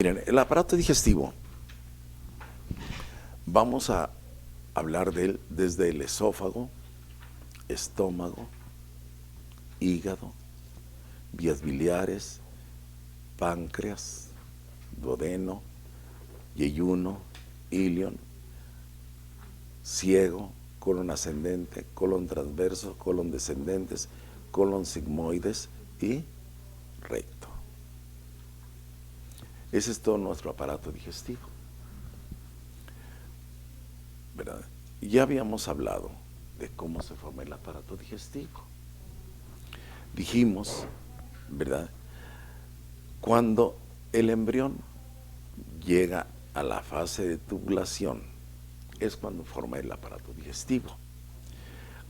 Miren, el aparato digestivo, vamos a hablar de él desde el esófago, estómago, hígado, vías biliares, páncreas, duodeno, yeyuno, ilion, ciego, colon ascendente, colon transverso, colon descendentes, colon sigmoides y recto. Ese es todo nuestro aparato digestivo, ¿verdad? Ya habíamos hablado de cómo se forma el aparato digestivo. Dijimos, ¿verdad? Cuando el embrión llega a la fase de tubulación, es cuando forma el aparato digestivo.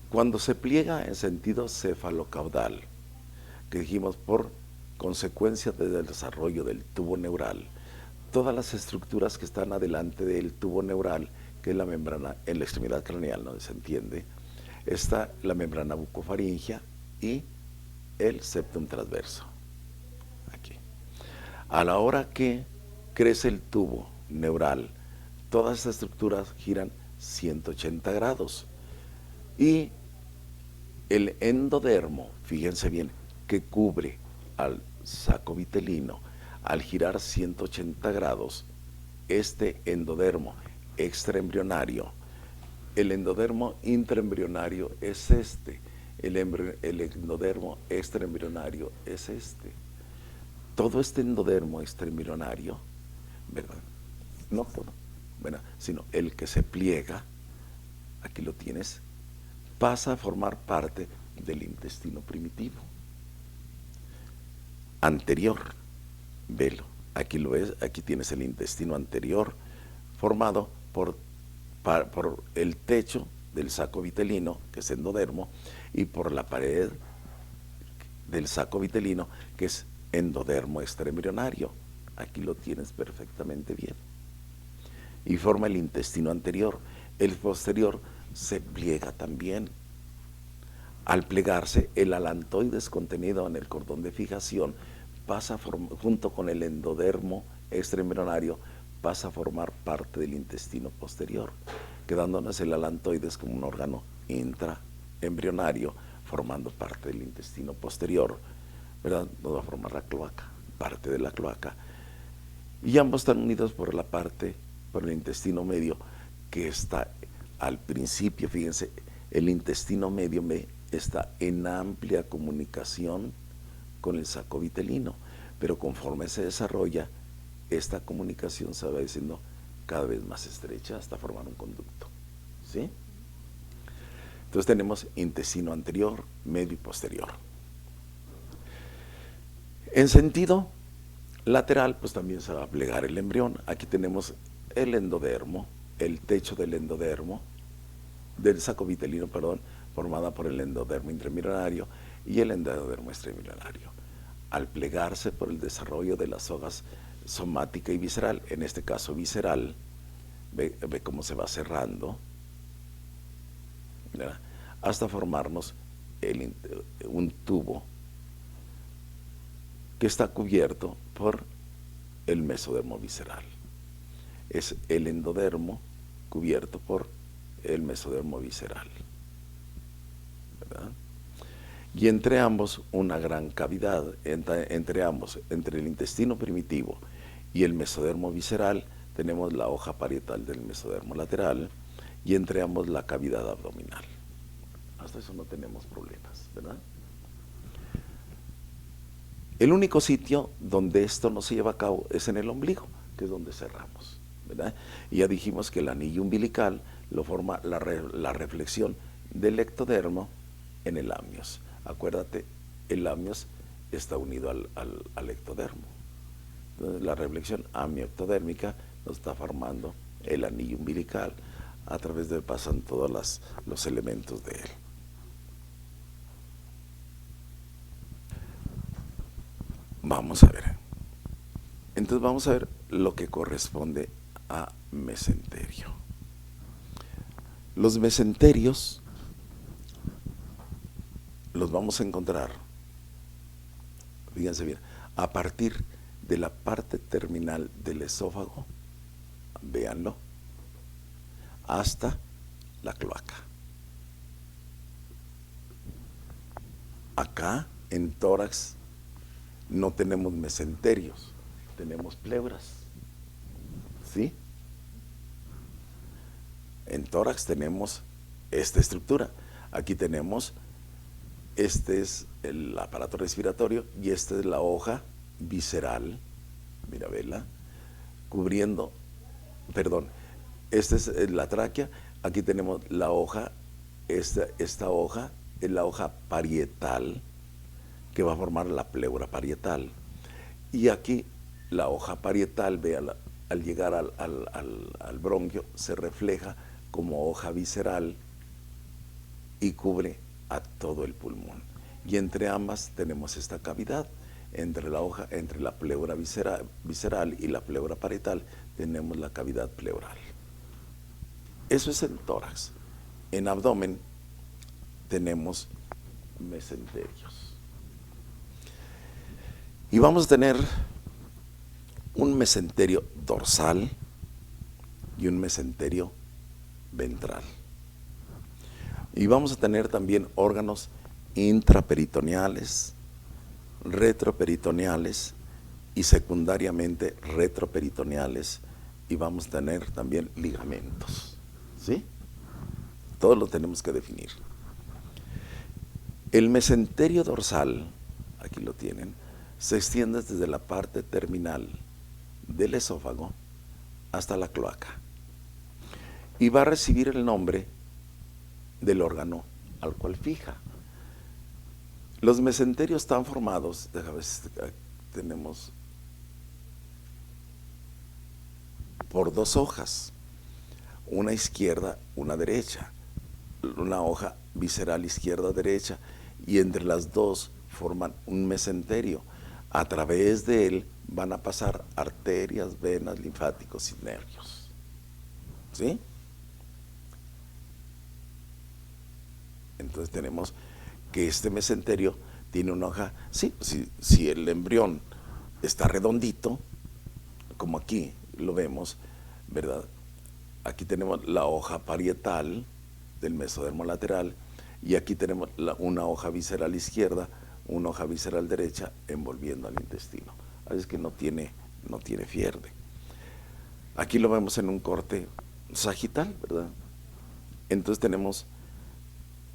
Cuando se pliega en sentido cefalocaudal, que dijimos por consecuencia del desarrollo del tubo neural, todas las estructuras que están adelante del tubo neural, que es la membrana en la extremidad craneal, ¿no se entiende? Está la membrana bucofaringea y el septum transverso. Aquí. A la hora que crece el tubo neural, todas estas estructuras giran 180 grados. Y el endodermo, fíjense bien, que cubre al saco vitelino, al girar 180 grados, este endodermo extraembrionario, el endodermo intraembrionario es este, el endodermo extraembrionario es este. Todo este endodermo extraembrionario, ¿verdad? No todo, ¿verdad? Sino el que se pliega, aquí lo tienes, pasa a formar parte del intestino primitivo. Anterior, velo, aquí lo ves, aquí tienes el intestino anterior formado por el techo del saco vitelino, que es endodermo, y por la pared del saco vitelino, que es endodermo extraembrionario. Aquí lo tienes perfectamente bien. Y forma el intestino anterior. El posterior se pliega también. Al plegarse, el alantoides contenido en el cordón de fijación pasa junto con el endodermo extraembrionario, pasa a formar parte del intestino posterior, quedándonos el alantoides como un órgano intraembrionario, formando parte del intestino posterior, ¿verdad? Nos va a formar la cloaca, parte de la cloaca. Y ambos están unidos por la parte, por el intestino medio, que está al principio, fíjense, el intestino medio está en amplia comunicación con el saco vitelino, pero conforme se desarrolla, esta comunicación se va haciendo cada vez más estrecha hasta formar un conducto, ¿sí? Entonces tenemos intestino anterior, medio y posterior. En sentido lateral, pues también se va a plegar el embrión. Aquí tenemos el endodermo, el techo del endodermo, del saco vitelino, perdón, formada por el endodermo intraembrionario y el endodermo extraembrionario. Al plegarse por el desarrollo de las sogas somática y visceral, en este caso visceral, ve cómo se va cerrando, ¿verdad? Hasta formarnos un tubo que está cubierto por el mesodermo visceral. Es el endodermo cubierto por el mesodermo visceral, ¿verdad? Y entre ambos una gran cavidad, entre ambos, entre el intestino primitivo y el mesodermo visceral, tenemos la hoja parietal del mesodermo lateral, y entre ambos la cavidad abdominal. Hasta eso no tenemos problemas, ¿verdad? El único sitio donde esto no se lleva a cabo es en el ombligo, que es donde cerramos, ¿verdad? Y ya dijimos que el anillo umbilical lo forma la reflexión del ectodermo en el amnios. Acuérdate, el amnios está unido al ectodermo. Entonces, la reflexión amioectodérmica nos está formando el anillo umbilical, a través de pasan todos los elementos de él. Vamos a ver. Entonces vamos a ver lo que corresponde a mesenterio. Los mesenterios los vamos a encontrar, fíjense bien, a partir de la parte terminal del esófago, véanlo, hasta la cloaca. Acá en tórax no tenemos mesenterios, tenemos pleuras, ¿sí? En tórax tenemos esta estructura. Aquí tenemos, este es el aparato respiratorio y esta es la hoja visceral, mira, vela, cubriendo, perdón, esta es la tráquea, aquí tenemos la hoja, esta hoja es la hoja parietal, que va a formar la pleura parietal. Y aquí la hoja parietal, vea, al llegar al bronquio, se refleja como hoja visceral y cubre a todo el pulmón. Y entre ambas tenemos esta cavidad. Entre la pleura visceral y la pleura parietal tenemos la cavidad pleural. Eso es en tórax. En abdomen tenemos mesenterios. Y vamos a tener un mesenterio dorsal y un mesenterio ventral. Y vamos a tener también órganos intraperitoneales, retroperitoneales y secundariamente retroperitoneales, y vamos a tener también ligamentos, ¿sí? Todo lo tenemos que definir. El mesenterio dorsal, aquí lo tienen, se extiende desde la parte terminal del esófago hasta la cloaca y va a recibir el nombre del órgano al cual fija. Los mesenterios están formados, déjame ver, tenemos por dos hojas, una izquierda, una derecha, una hoja visceral izquierda-derecha, y entre las dos forman un mesenterio. A través de él van a pasar arterias, venas, linfáticos y nervios. ¿Sí? Entonces tenemos que este mesenterio tiene una hoja, sí, si el embrión está redondito, como aquí lo vemos, ¿verdad? Aquí tenemos la hoja parietal del mesodermo lateral, y aquí tenemos una hoja visceral izquierda, una hoja visceral derecha envolviendo al intestino. Así es que no tiene fierde. Aquí lo vemos en un corte sagital, ¿verdad? Entonces tenemos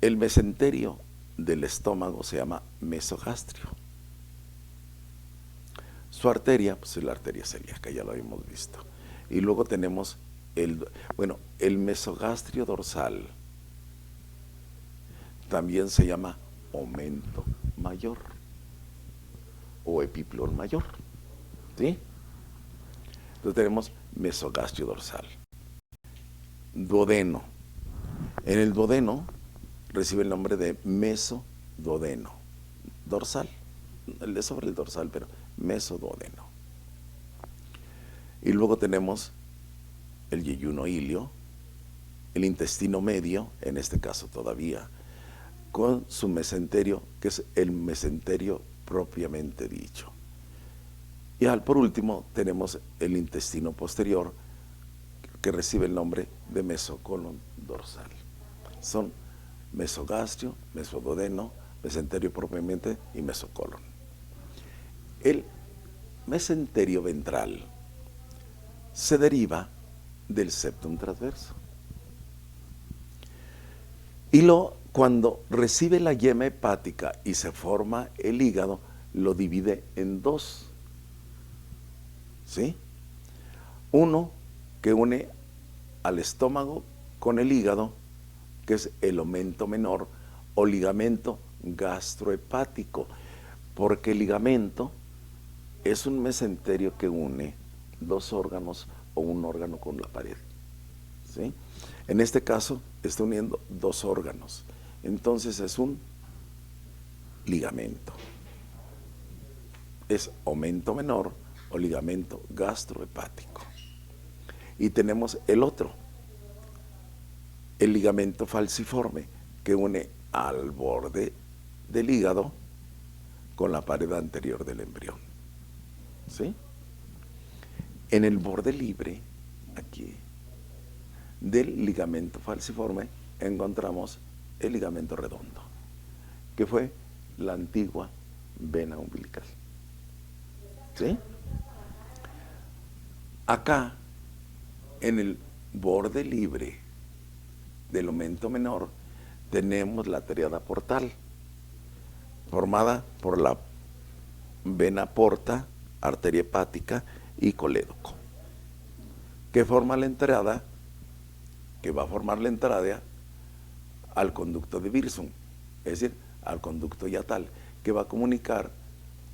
el mesenterio del estómago, se llama mesogastrio. Su arteria, pues es la arteria celíaca, ya lo habíamos visto. Y luego tenemos el mesogastrio dorsal, también se llama omento mayor o epiplón mayor, ¿sí? Entonces tenemos mesogastrio dorsal. Duodeno. En el duodeno recibe el nombre de mesoduodeno. Dorsal, el de sobre el dorsal, pero mesoduodeno. Y luego tenemos el yeyuno ilio, el intestino medio, en este caso todavía, con su mesenterio, que es el mesenterio propiamente dicho. Y por último tenemos el intestino posterior, que recibe el nombre de mesocolon dorsal. Son mesogastrio, mesoduodeno, mesenterio propiamente y mesocolon. El mesenterio ventral se deriva del septum transverso. Y cuando recibe la yema hepática y se forma el hígado, lo divide en dos. ¿Sí? Uno que une al estómago con el hígado, que es el omento menor o ligamento gastrohepático, porque el ligamento es un mesenterio que une dos órganos o un órgano con la pared. ¿Sí? En este caso está uniendo dos órganos, entonces es un ligamento. Es omento menor o ligamento gastrohepático. Y tenemos el otro, el ligamento falciforme, que une al borde del hígado con la pared anterior del embrión. ¿sí? En el borde libre, aquí, del ligamento falciforme, encontramos el ligamento redondo, que fue la antigua vena umbilical, ¿sí? Acá, en el borde libre del omen menor, tenemos la triada portal, formada por la vena porta, arteria hepática y colédoco, que forma la entrada, que va a formar la entrada al conducto de Wirsung, es decir, al conducto yatal, que va a comunicar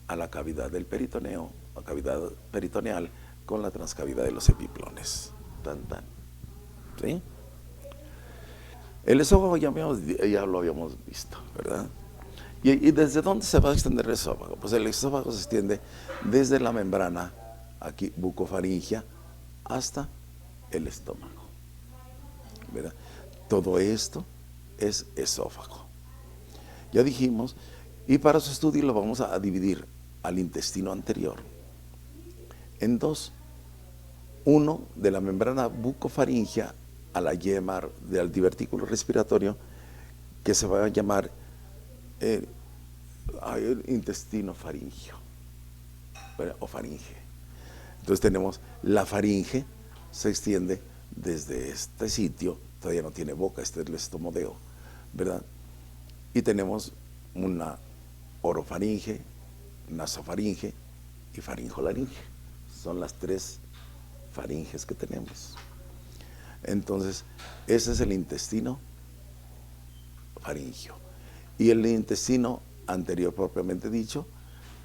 a la cavidad del peritoneo, la cavidad peritoneal, con la transcavidad de los epiplones. Tan, tan. ¿Sí? El esófago ya lo habíamos visto, ¿verdad? ¿Y desde dónde se va a extender el esófago? Pues el esófago se extiende desde la membrana, aquí, bucofaringea, hasta el estómago, ¿verdad? Todo esto es esófago. Ya dijimos, y para su estudio lo vamos a dividir al intestino anterior en dos. Uno de la membrana bucofaringea a la yema del divertículo respiratorio, que se va a llamar el intestino faríngeo, ¿verdad? O faringe. Entonces tenemos la faringe, se extiende desde este sitio, todavía no tiene boca, este es el estomodeo, ¿verdad? Y tenemos una orofaringe, nasofaringe y faringolaringe. Son las tres faringes que tenemos. Entonces, ese es el intestino faringio. Y el intestino anterior propiamente dicho,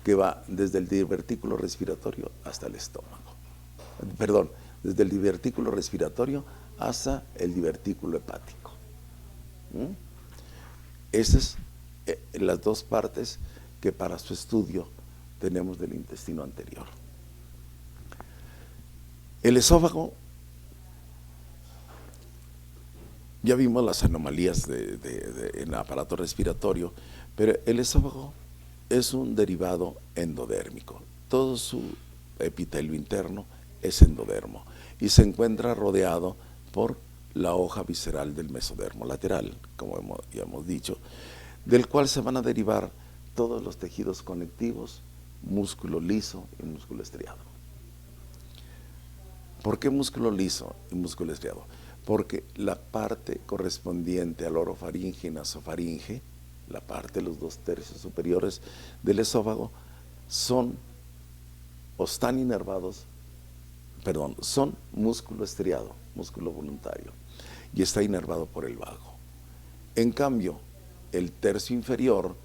que va desde el divertículo respiratorio hasta el estómago. Perdón, desde el divertículo respiratorio hasta el divertículo hepático. Esas son las dos partes que para su estudio tenemos del intestino anterior. El esófago, ya vimos las anomalías en el aparato respiratorio, pero el esófago es un derivado endodérmico. Todo su epitelio interno es endodermo y se encuentra rodeado por la hoja visceral del mesodermo lateral, como ya hemos dicho, del cual se van a derivar todos los tejidos conectivos, músculo liso y músculo estriado. ¿Por qué músculo liso y músculo estriado? Porque la parte correspondiente al orofaringe y nasofaringe, la parte de los 2/3 superiores del esófago, son o están inervados, son músculo estriado, músculo voluntario, y está inervado por el vago. En cambio, el tercio inferior,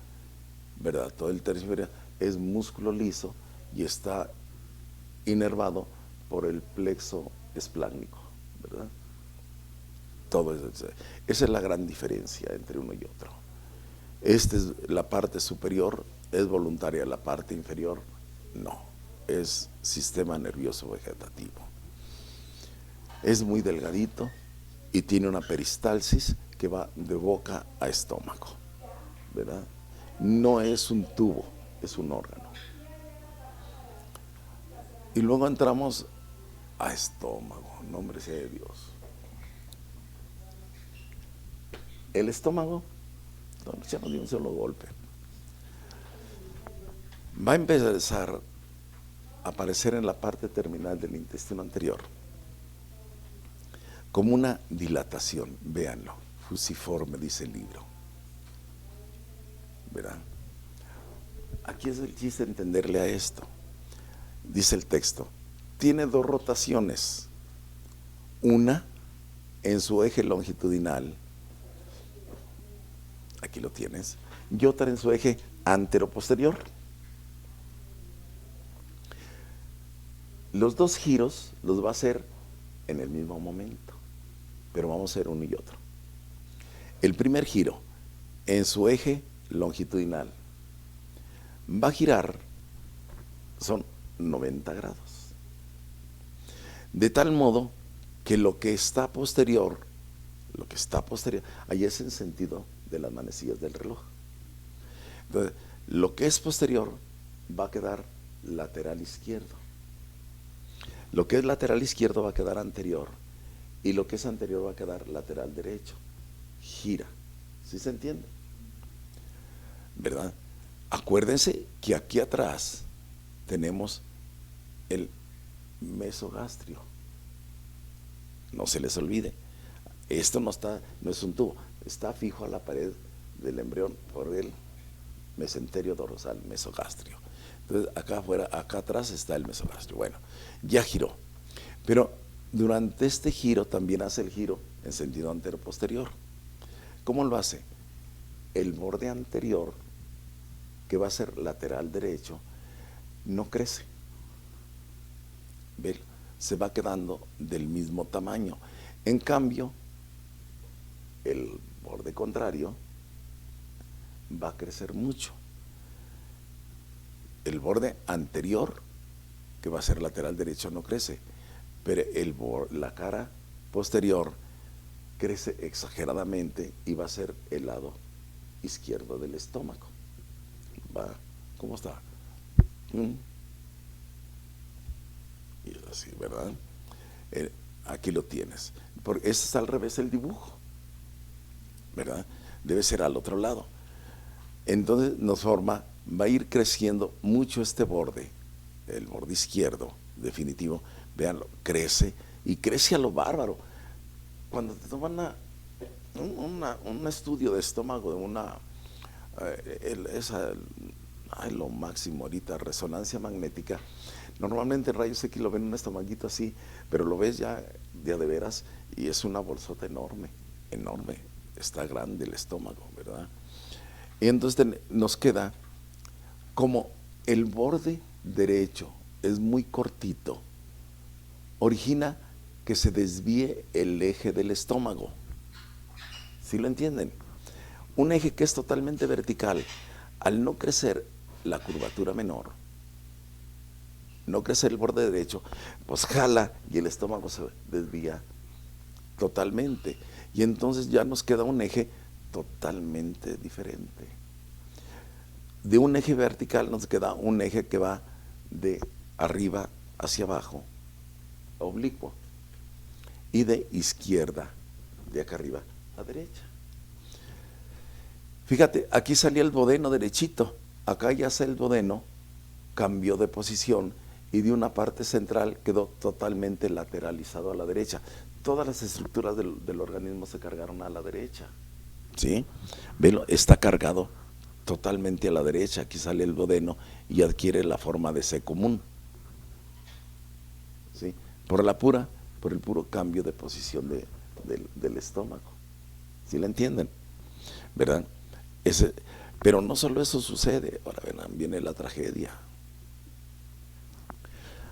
¿verdad? Todo el tercio inferior es músculo liso y está inervado por el plexo espláncnico, ¿verdad? Todo eso. Esa es la gran diferencia entre uno y otro. La parte superior es voluntaria, la parte inferior no, es sistema nervioso vegetativo. Es muy delgadito y tiene una peristalsis que va de boca a estómago, ¿verdad? No es un tubo, es un órgano. Y luego entramos a estómago, nombre sea de Dios. El estómago, ya no dio un solo golpe, va a empezar a aparecer en la parte terminal del intestino anterior como una dilatación, véanlo, fusiforme, dice el libro, ¿verdad? Aquí es el chiste entenderle a esto. Dice el texto, tiene dos rotaciones, una en su eje longitudinal, aquí lo tienes, y otra en su eje antero-posterior. Los dos giros los va a hacer en el mismo momento, pero vamos a hacer uno y otro. El primer giro en su eje longitudinal va a girar, son 90 grados, de tal modo que lo que está posterior, ahí es en sentido de las manecillas del reloj. Entonces, lo que es posterior va a quedar lateral izquierdo. Lo que es lateral izquierdo va a quedar anterior y lo que es anterior va a quedar lateral derecho. Gira. ¿Sí se entiende? ¿Verdad? Acuérdense que aquí atrás tenemos el mesogastrio. No se les olvide. Esto no es un tubo, está fijo a la pared del embrión por el mesenterio dorsal, mesogastrio. Entonces acá afuera, acá atrás está el mesogastrio. Bueno, ya giró. Pero durante este giro también hace el giro en sentido antero-posterior. ¿Cómo lo hace? El borde anterior, que va a ser lateral derecho, no crece. ¿Ven? Se va quedando del mismo tamaño. En cambio, el borde contrario va a crecer mucho. El borde anterior, que va a ser lateral derecho, no crece, pero la cara posterior crece exageradamente y va a ser el lado izquierdo del estómago. Va, ¿cómo está? Y así, ¿verdad? Aquí lo tienes. Porque este está al revés el dibujo, ¿verdad? Debe ser al otro lado. Entonces va a ir creciendo mucho este borde, el borde izquierdo, definitivo. Véanlo, crece y crece a lo bárbaro. Cuando te toman un estudio de estómago, lo máximo ahorita, resonancia magnética, normalmente en rayos X lo ven un estomaguito así, pero lo ves ya de veras y es una bolsota enorme, enorme, está grande el estómago, ¿verdad? Y entonces nos queda como el borde derecho es muy cortito, origina que se desvíe el eje del estómago. ¿Sí lo entienden? Un eje que es totalmente vertical, al no crecer la curvatura menor, no crecer el borde derecho, pues jala y el estómago se desvía totalmente. Y entonces ya nos queda un eje totalmente diferente. De un eje vertical nos queda un eje que va de arriba hacia abajo, oblicuo, y de izquierda, de acá arriba a derecha. Fíjate, aquí salía el duodeno derechito, acá ya el duodeno cambió de posición y de una parte central quedó totalmente lateralizado a la derecha. Todas las estructuras del organismo se cargaron a la derecha. ¿Sí? Velo, está cargado totalmente a la derecha. Aquí sale el duodeno y adquiere la forma de C común. ¿Sí? Por el puro cambio de posición del estómago. ¿Sí lo entienden? ¿Verdad? Pero no solo eso sucede. Ahora viene la tragedia.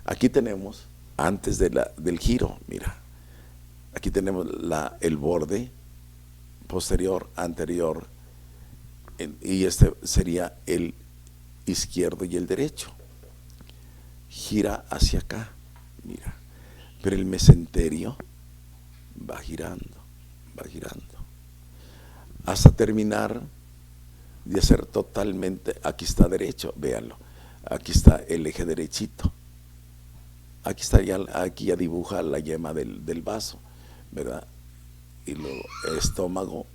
Aquí tenemos, antes del giro, mira, aquí tenemos el borde posterior, anterior, y este sería el izquierdo y el derecho. Gira hacia acá, mira, pero el mesenterio va girando, hasta terminar de hacer totalmente, aquí está derecho, véanlo, aquí está el eje derechito. Aquí ya dibuja la yema del vaso, ¿verdad? Y luego estómago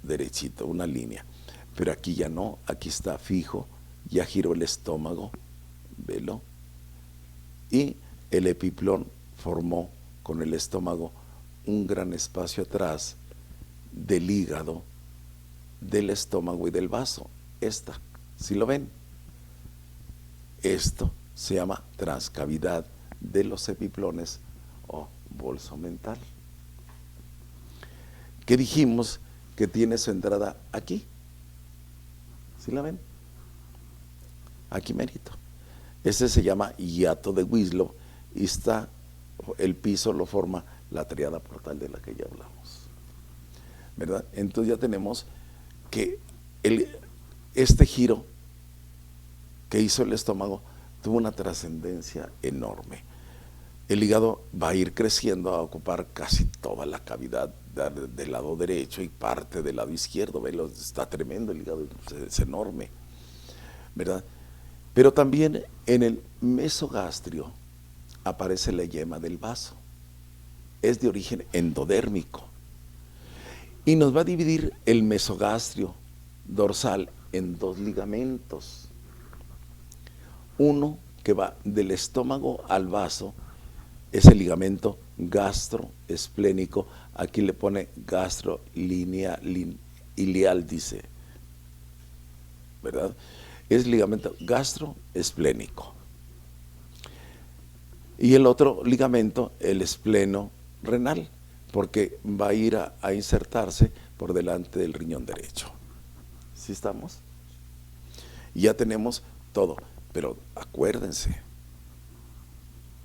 derechito, una línea. Pero aquí ya no, aquí está fijo, ya giró el estómago, velo. Y el epiplón formó con el estómago un gran espacio atrás del hígado, del estómago y del vaso. ¿Sí lo ven? Esto se llama transcavidad de los epiplones o bolso mental. ¿Qué dijimos que tiene su entrada aquí? ¿Sí la ven? Aquí mérito. Este se llama hiato de Winslow y el piso lo forma la triada portal de la que ya hablamos, ¿verdad? Entonces ya tenemos que este giro que hizo el estómago tuvo una trascendencia enorme. El hígado va a ir creciendo a ocupar casi toda la cavidad del lado derecho y parte del lado izquierdo. Está tremendo el hígado, es enorme, ¿verdad? Pero también en el mesogastrio aparece la yema del vaso. Es de origen endodérmico. Y nos va a dividir el mesogastrio dorsal en dos ligamentos. Uno que va del estómago al vaso es el ligamento gastroesplénico. Aquí le pone ilial, dice, ¿verdad? Es ligamento gastroesplénico. Y el otro ligamento, el espleno renal, porque va a ir a insertarse por delante del riñón derecho. ¿Sí estamos? Ya tenemos todo, pero acuérdense,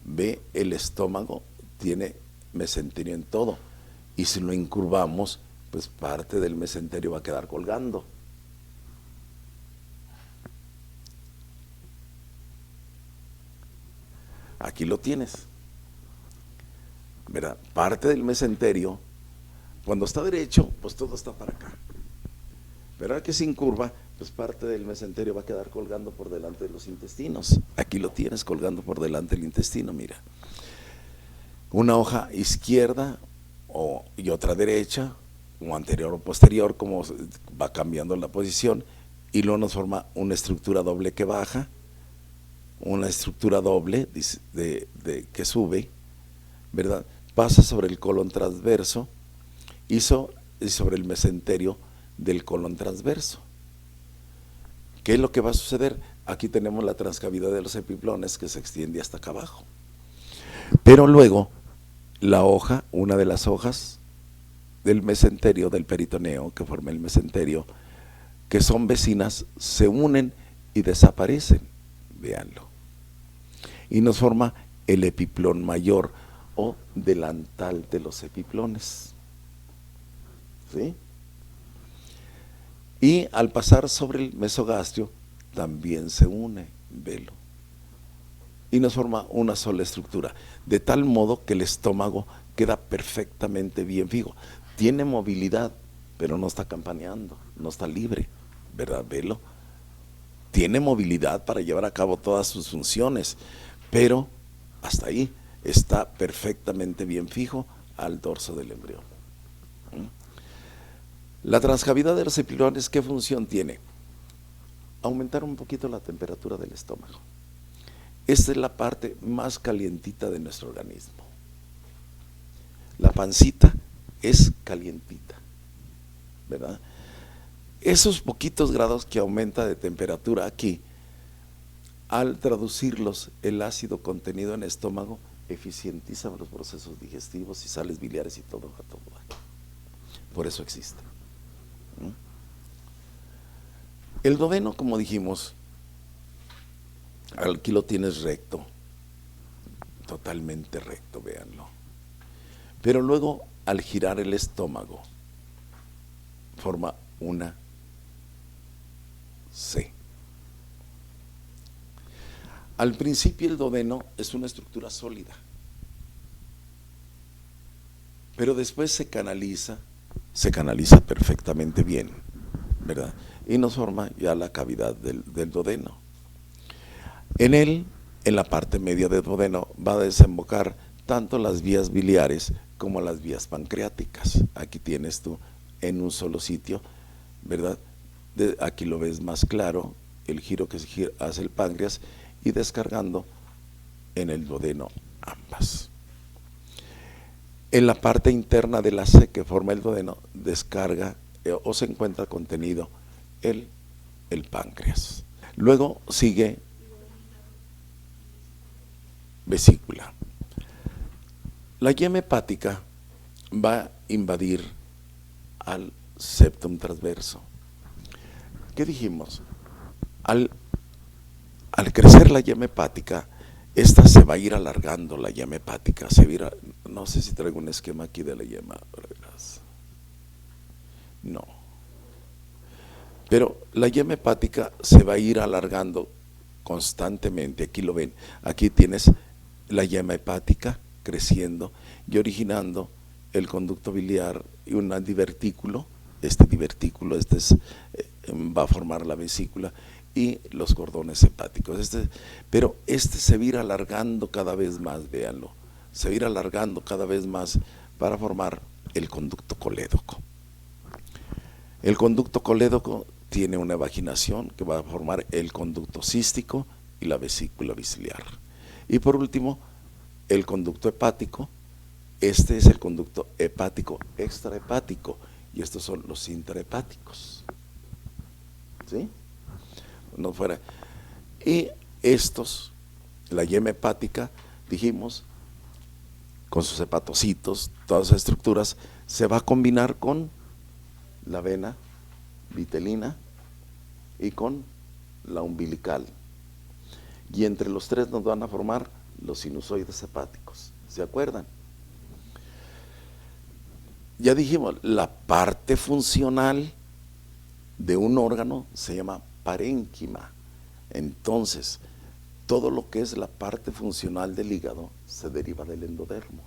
ve, el estómago tiene mesenterio en todo, y si lo incurvamos, pues parte del mesenterio va a quedar colgando. Aquí lo tienes, ¿verdad? Parte del mesenterio, cuando está derecho, pues todo está para acá. Pero ahora que se incurva, pues parte del mesenterio va a quedar colgando por delante de los intestinos. Aquí lo tienes colgando por delante del intestino, mira. Una hoja izquierda y otra derecha, o anterior o posterior, como va cambiando la posición, y luego nos forma una estructura doble que baja, una estructura doble que sube, ¿verdad? Pasa sobre el colon transverso y sobre el mesenterio del colon transverso. ¿Qué es lo que va a suceder? Aquí tenemos la transcavidad de los epiplones que se extiende hasta acá abajo. Pero luego, la hoja, una de las hojas del mesenterio, del peritoneo, que forma el mesenterio, que son vecinas, se unen y desaparecen. Véanlo. Y nos forma el epiplón mayor o delantal de los epiplones. ¿Sí? Y al pasar sobre el mesogastrio también se une, velo. Y nos forma una sola estructura, de tal modo que el estómago queda perfectamente bien fijo. Tiene movilidad, pero no está campaneando, no está libre, ¿verdad? Velo. Tiene movilidad para llevar a cabo todas sus funciones, pero hasta ahí está perfectamente bien fijo al dorso del embrión. La transcavidad de los epiplones, ¿qué función tiene? Aumentar un poquito la temperatura del estómago. Esta es la parte más calientita de nuestro organismo. La pancita es calientita, ¿verdad? Esos poquitos grados que aumenta de temperatura aquí, al traducirlos, el ácido contenido en el estómago eficientiza los procesos digestivos y sales biliares y todo. Por eso existe. El duodeno, como dijimos, aquí lo tienes recto, totalmente recto, véanlo. Pero luego, al girar el estómago, forma una C. Al principio el duodeno es una estructura sólida, pero después se canaliza perfectamente bien, ¿verdad? Y nos forma ya la cavidad del duodeno. En la parte media del duodeno va a desembocar tanto las vías biliares como las vías pancreáticas. Aquí tienes tú en un solo sitio, ¿verdad? Aquí lo ves más claro, el giro que hace el páncreas y descargando en el duodeno ambas. En la parte interna de la C que forma el duodeno descarga o se encuentra contenido el páncreas. Luego sigue vesícula. La yema hepática va a invadir al septum transverso. ¿Qué dijimos? Al crecer la yema hepática, esta se va a ir alargando, la yema hepática. No sé si traigo un esquema aquí de la yema. No. Pero la yema hepática se va a ir alargando constantemente. Aquí lo ven. Aquí tienes la yema hepática creciendo y originando el conducto biliar y un divertículo. Este divertículo va a formar la vesícula y los cordones hepáticos. Pero se va a ir alargando cada vez más, véanlo, se va a ir alargando cada vez más para formar el conducto colédoco. El conducto colédoco tiene una vaginación que va a formar el conducto cístico y la vesícula biliar. Y por último, el conducto hepático. Este es el conducto hepático extrahepático y estos son los intrahepáticos. ¿Sí? No fuera. Y estos, la yema hepática, dijimos, con sus hepatocitos, todas esas estructuras, se va a combinar con la vena vitelina y con la umbilical. Y entre los tres nos van a formar los sinusoides hepáticos. ¿Se acuerdan? Ya dijimos, la parte funcional de un órgano se llama parénquima. Entonces, todo lo que es la parte funcional del hígado se deriva del endodermo.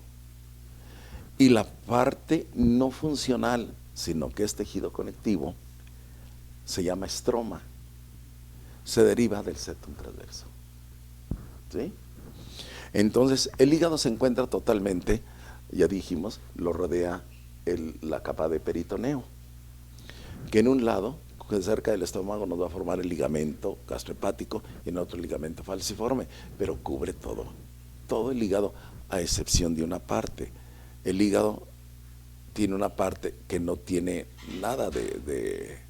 Y la parte no funcional, sino que es tejido conectivo, se llama estroma. Se deriva del septum transverso. ¿Sí? Entonces, el hígado se encuentra totalmente, ya dijimos, lo rodea la capa de peritoneo, que en un lado, cerca del estómago, nos va a formar el ligamento gastrohepático y en otro el ligamento falciforme, pero cubre todo el hígado, a excepción de una parte. El hígado tiene una parte que no tiene nada de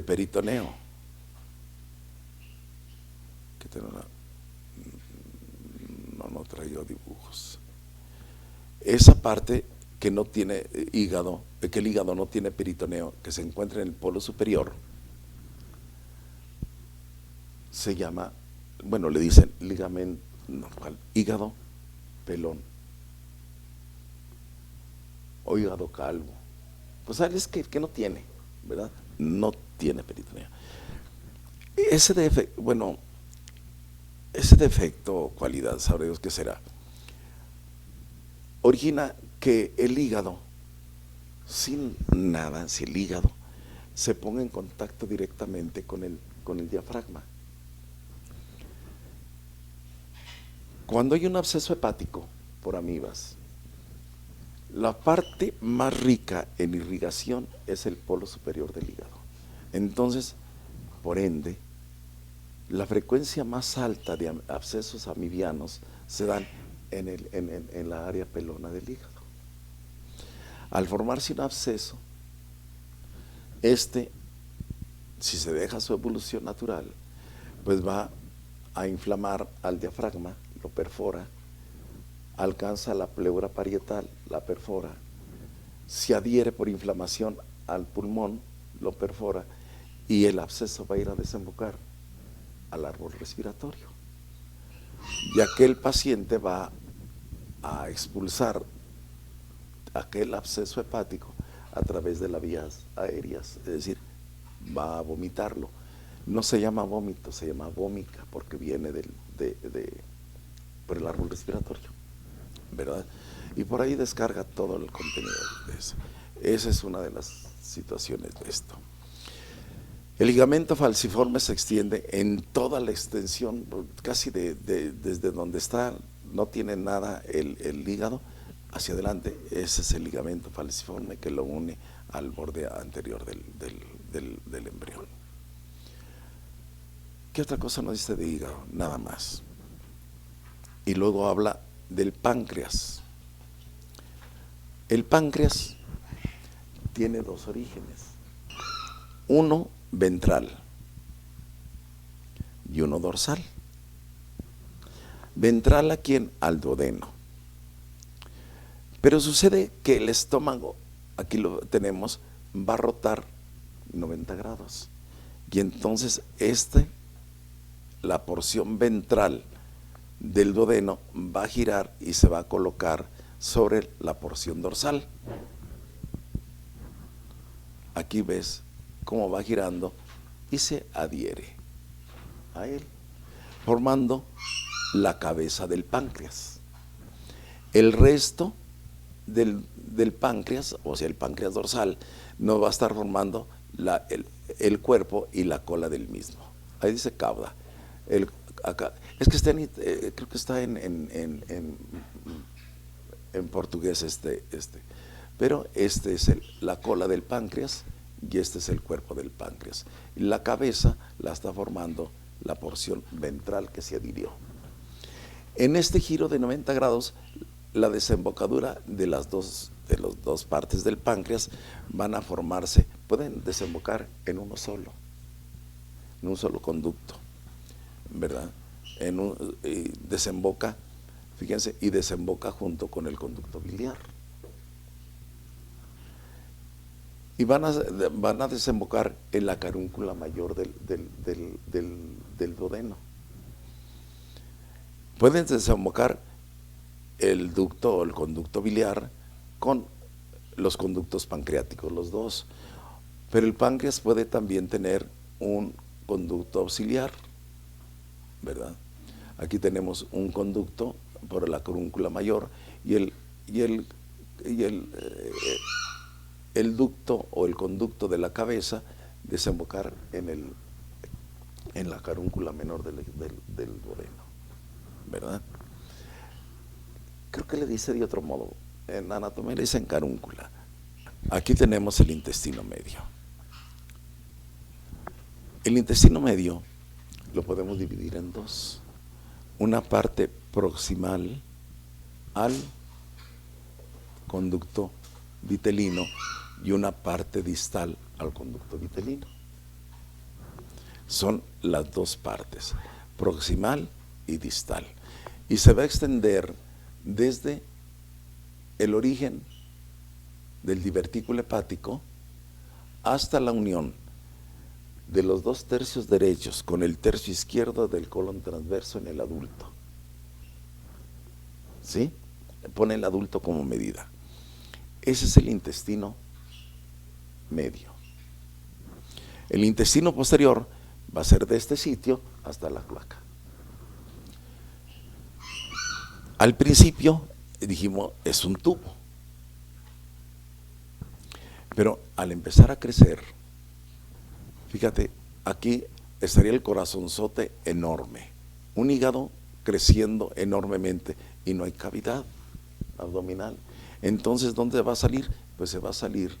peritoneo. No traigo dibujos. Esa parte que no tiene hígado, que el hígado no tiene peritoneo, que se encuentra en el polo superior, se llama, bueno, le dicen ligamento, hígado pelón o hígado calvo. Pues sabes que no tiene, ¿verdad? No tiene peritoneo. Ese defecto o cualidad, sabré Dios qué será, origina que el hígado, si el hígado se ponga en contacto directamente con el diafragma. Cuando hay un absceso hepático por amibas, la parte más rica en irrigación es el polo superior del hígado. Entonces, por ende, la frecuencia más alta de abscesos amibianos se dan en la área pelona del hígado. Al formarse un absceso, si se deja su evolución natural, pues va a inflamar al diafragma, lo perfora, alcanza la pleura parietal, la perfora, se adhiere por inflamación al pulmón, lo perfora, y el absceso va a ir a desembocar al árbol respiratorio. Y aquel paciente va a expulsar aquel absceso hepático a través de las vías aéreas, es decir, va a vomitarlo. No se llama vómito, se llama vómica, porque viene por el árbol respiratorio, ¿verdad? Y por ahí descarga todo el contenido de eso. Esa es una de las situaciones de esto. El ligamento falciforme se extiende en toda la extensión, casi desde donde está, no tiene nada el hígado, hacia adelante. Ese es el ligamento falciforme que lo une al borde anterior del embrión. ¿Qué otra cosa nos dice de hígado? Nada más. Y luego habla del páncreas. El páncreas tiene dos orígenes, uno ventral y uno dorsal. Ventral aquí al duodeno. Pero sucede que el estómago, aquí lo tenemos, va a rotar 90 grados. Y entonces la porción ventral del duodeno va a girar y se va a colocar sobre la porción dorsal. Aquí ves cómo va girando y se adhiere a él, formando la cabeza del páncreas. El resto del páncreas, o sea, el páncreas dorsal, nos va a estar formando el cuerpo y la cola del mismo. ahí dice cauda. Acá, es que está creo que está en portugués pero este es la cola del páncreas y este es el cuerpo del páncreas. Y la cabeza la está formando la porción ventral que se adhirió. En este giro de 90 grados, la desembocadura de las dos partes del páncreas van a formarse, pueden desembocar en un solo conducto, ¿verdad? Desemboca, fíjense, y desemboca junto con el conducto biliar. Y van a desembocar en la carúncula mayor del duodeno. Pueden desembocar el ducto o el conducto biliar con los conductos pancreáticos, los dos. Pero el páncreas puede también tener un conducto auxiliar, ¿verdad? Aquí tenemos un conducto por la carúncula mayor y el ducto o el conducto de la cabeza desembocar en la carúncula menor del duodeno, ¿verdad? Creo que le dice de otro modo, en anatomía le dicen carúncula. Aquí tenemos el intestino medio. El intestino medio lo podemos dividir en dos. Una parte proximal al conducto vitelino y una parte distal al conducto vitelino. Son las dos partes, proximal y distal. Y se va a extender desde el origen del divertículo hepático hasta la unión de los 2/3 derechos con el tercio izquierdo del colon transverso en el adulto. ¿Sí? Pone el adulto como medida. Ese es el intestino medio. El intestino posterior va a ser de este sitio hasta la cloaca. Al principio dijimos, es un tubo. Pero al empezar a crecer, fíjate, aquí estaría el corazonzote enorme, un hígado creciendo enormemente y no hay cavidad abdominal. Entonces, ¿dónde va a salir? Pues se va a salir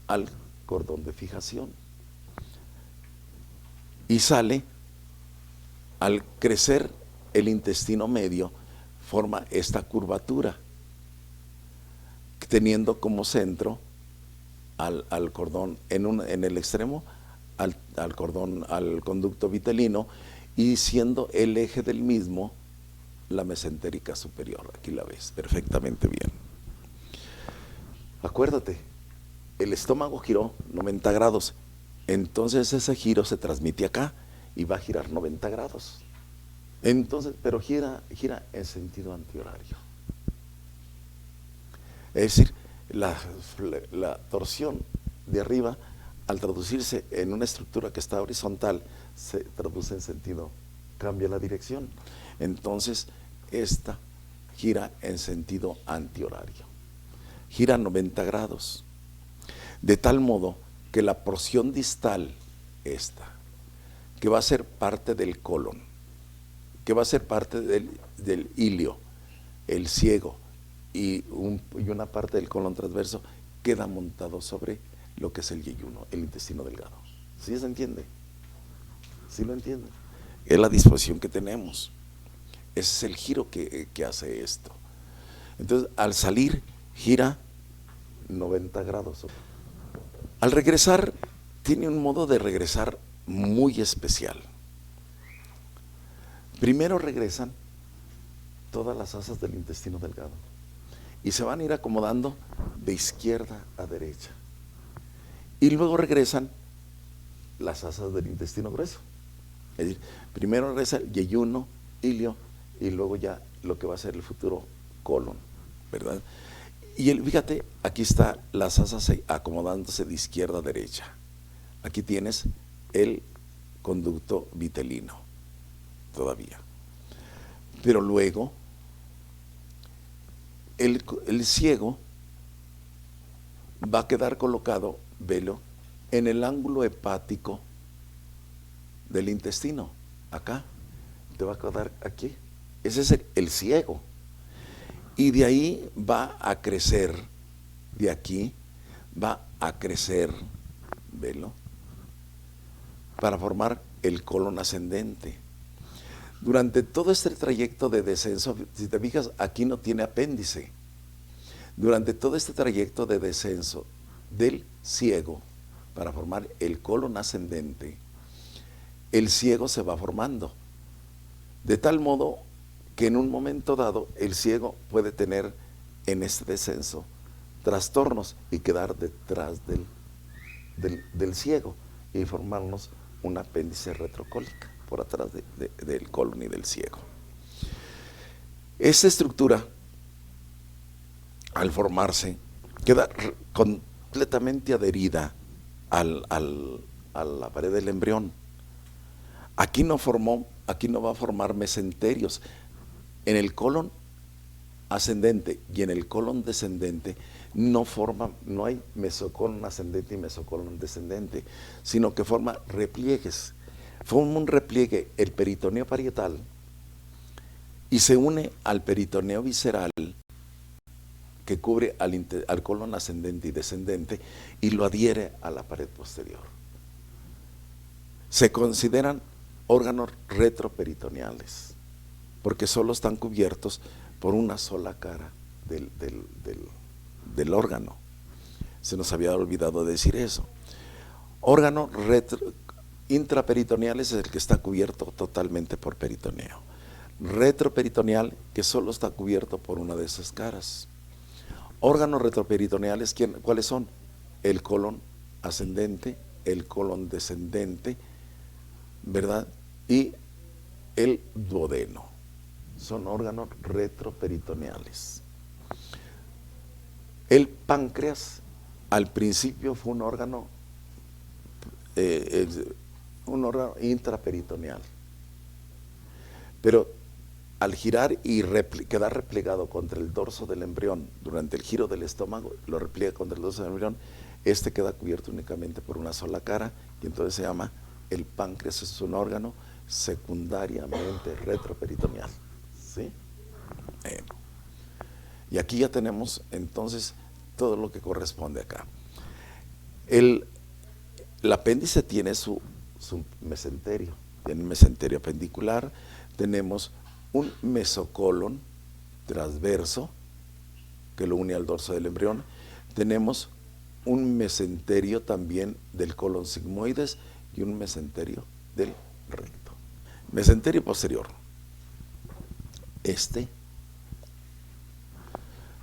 al cordón de fijación. Y sale, al crecer el intestino medio, forma esta curvatura, teniendo como centro al cordón, en el extremo, al cordón, al conducto vitelino, y siendo el eje del mismo la mesentérica superior. Aquí la ves perfectamente bien. Acuérdate, el estómago giró 90 grados, entonces ese giro se transmite acá y va a girar 90 grados. Entonces, pero gira en sentido antihorario. Es decir, la torsión de arriba, al traducirse en una estructura que está horizontal, se traduce en sentido, cambia la dirección. Entonces, esta gira en sentido antihorario. Gira 90 grados. De tal modo que la porción distal, esta, que va a ser parte del colon, que va a ser parte del ilio, el ciego y una parte del colon transverso, queda montado sobre lo que es el yeyuno, el intestino delgado. ¿Sí se entiende? ¿Sí lo entiende? Es la disposición que tenemos. Ese es el giro que hace esto. Entonces, al salir, gira 90 grados. Al regresar, tiene un modo de regresar muy especial. Primero regresan todas las asas del intestino delgado y se van a ir acomodando de izquierda a derecha. Y luego regresan las asas del intestino grueso. Es decir, primero regresa el yeyuno, ilio, y luego ya lo que va a ser el futuro colon, ¿verdad? Y fíjate, aquí está las asas acomodándose de izquierda a derecha. Aquí tienes el conducto vitelino todavía. Pero luego el ciego va a quedar colocado, velo, en el ángulo hepático del intestino, acá, te va a quedar aquí. Ese es el ciego. Y de ahí va a crecer, de aquí va a crecer, velo, para formar el colon ascendente. Durante todo este trayecto de descenso, si te fijas, aquí no tiene apéndice. Durante todo este trayecto de descenso del ciego para formar el colon ascendente, el ciego se va formando. De tal modo que en un momento dado el ciego puede tener en este descenso trastornos y quedar detrás del ciego y formarnos un apéndice retrocólica por atrás del colon y del ciego. Esta estructura, al formarse, queda completamente adherida a la pared del embrión. Aquí no va a formar mesenterios. En el colon ascendente y en el colon descendente no hay mesocolon ascendente y mesocolon descendente, sino que forma repliegues. Forma un repliegue el peritoneo parietal y se une al peritoneo visceral que cubre al colon ascendente y descendente y lo adhiere a la pared posterior. Se consideran órganos retroperitoneales porque solo están cubiertos por una sola cara del órgano. Se nos había olvidado decir eso. Órgano intraperitoneal es el que está cubierto totalmente por peritoneo. Retroperitoneal, que solo está cubierto por una de esas caras. Órganos retroperitoneales, ¿cuáles son? El colon ascendente, el colon descendente, ¿verdad? Y el duodeno. Son órganos retroperitoneales. El páncreas al principio fue un órgano intraperitoneal, pero al girar y quedar replegado contra el dorso del embrión durante el giro del estómago, lo repliega contra el dorso del embrión, queda cubierto únicamente por una sola cara y entonces se llama el páncreas. Es un órgano secundariamente retroperitoneal. ¿Sí? Bueno. Y aquí ya tenemos entonces todo lo que corresponde acá. El apéndice tiene su mesenterio, tiene un mesenterio apendicular, tenemos un mesocolon transverso que lo une al dorso del embrión, tenemos un mesenterio también del colon sigmoides y un mesenterio del recto. Mesenterio posterior.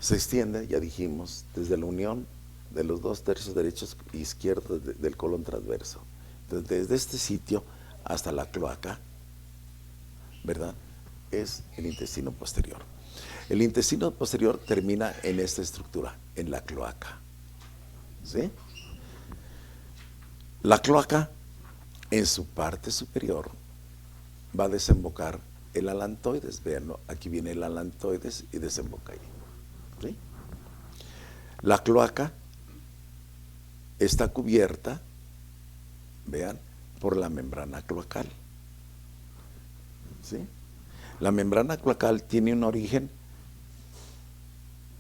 Se extiende, ya dijimos, desde la unión de los 2/3 derechos e izquierdos del colon transverso. Entonces, desde este sitio hasta la cloaca, ¿verdad? Es el intestino posterior. El intestino posterior termina en esta estructura, en la cloaca. ¿Sí? La cloaca, en su parte superior, va a desembocar el alantoides. Veanlo, aquí viene el alantoides y desemboca ahí. ¿Sí? La cloaca está cubierta, vean, por la membrana cloacal. ¿Sí? La membrana cloacal tiene un origen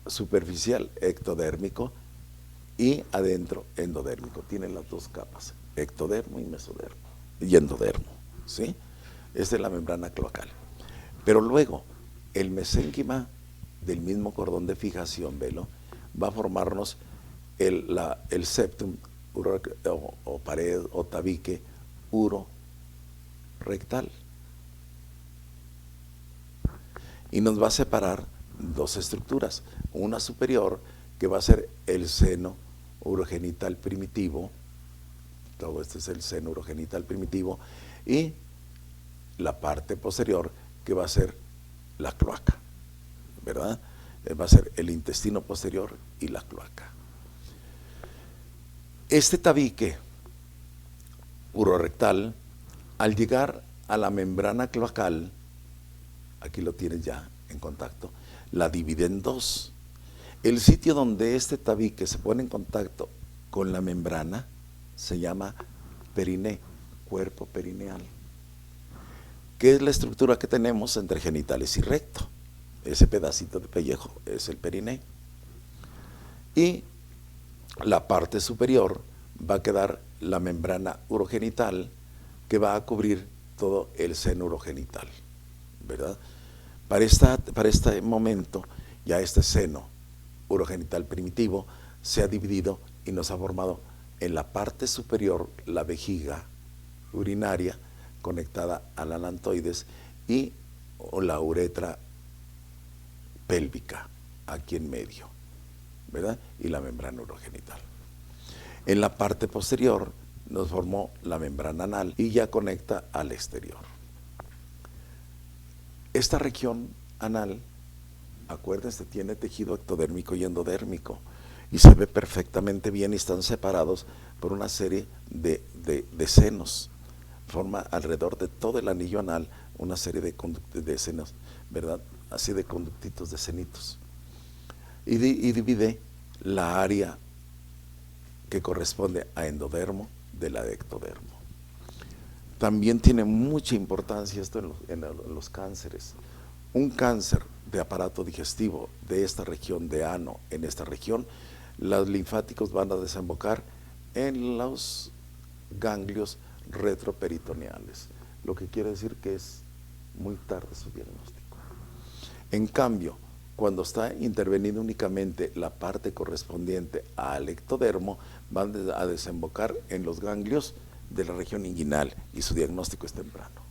superficial, ectodérmico, y adentro endodérmico. Tiene las dos capas, ectodermo y mesodermo, y endodermo. ¿Sí? Esta es la membrana cloacal. Pero luego, el mesénquima del mismo cordón de fijación, velo, va a formarnos el septum o pared o tabique urorectal. Y nos va a separar dos estructuras, una superior que va a ser el seno urogenital primitivo, todo esto es el seno urogenital primitivo, y la parte posterior que va a ser la cloaca, ¿verdad? Va a ser el intestino posterior y la cloaca. Este tabique urorectal, al llegar a la membrana cloacal, aquí lo tienes ya en contacto, la divide en dos. El sitio donde este tabique se pone en contacto con la membrana se llama periné, cuerpo perineal. ¿Qué es la estructura que tenemos entre genitales y recto? Ese pedacito de pellejo es el perineo. Y la parte superior va a quedar la membrana urogenital que va a cubrir todo el seno urogenital, ¿verdad? Para este momento, ya este seno urogenital primitivo se ha dividido y nos ha formado en la parte superior la vejiga urinaria conectada al alantoides y la uretra pélvica aquí en medio, ¿verdad? Y la membrana urogenital. En la parte posterior nos formó la membrana anal y ya conecta al exterior. Esta región anal, acuérdense, tiene tejido ectodérmico y endodérmico y se ve perfectamente bien y están separados por una serie de senos. Forma alrededor de todo el anillo anal una serie de senos, ¿verdad? Así de conductitos, de senitos. Y divide la área que corresponde a endodermo de la de ectodermo. También tiene mucha importancia esto en los cánceres. Un cáncer de aparato digestivo de esta región, de ano, en esta región, los linfáticos van a desembocar en los ganglios retroperitoneales, lo que quiere decir que es muy tarde su diagnóstico. En cambio, cuando está intervenida únicamente la parte correspondiente al ectodermo, van a desembocar en los ganglios de la región inguinal y su diagnóstico es temprano.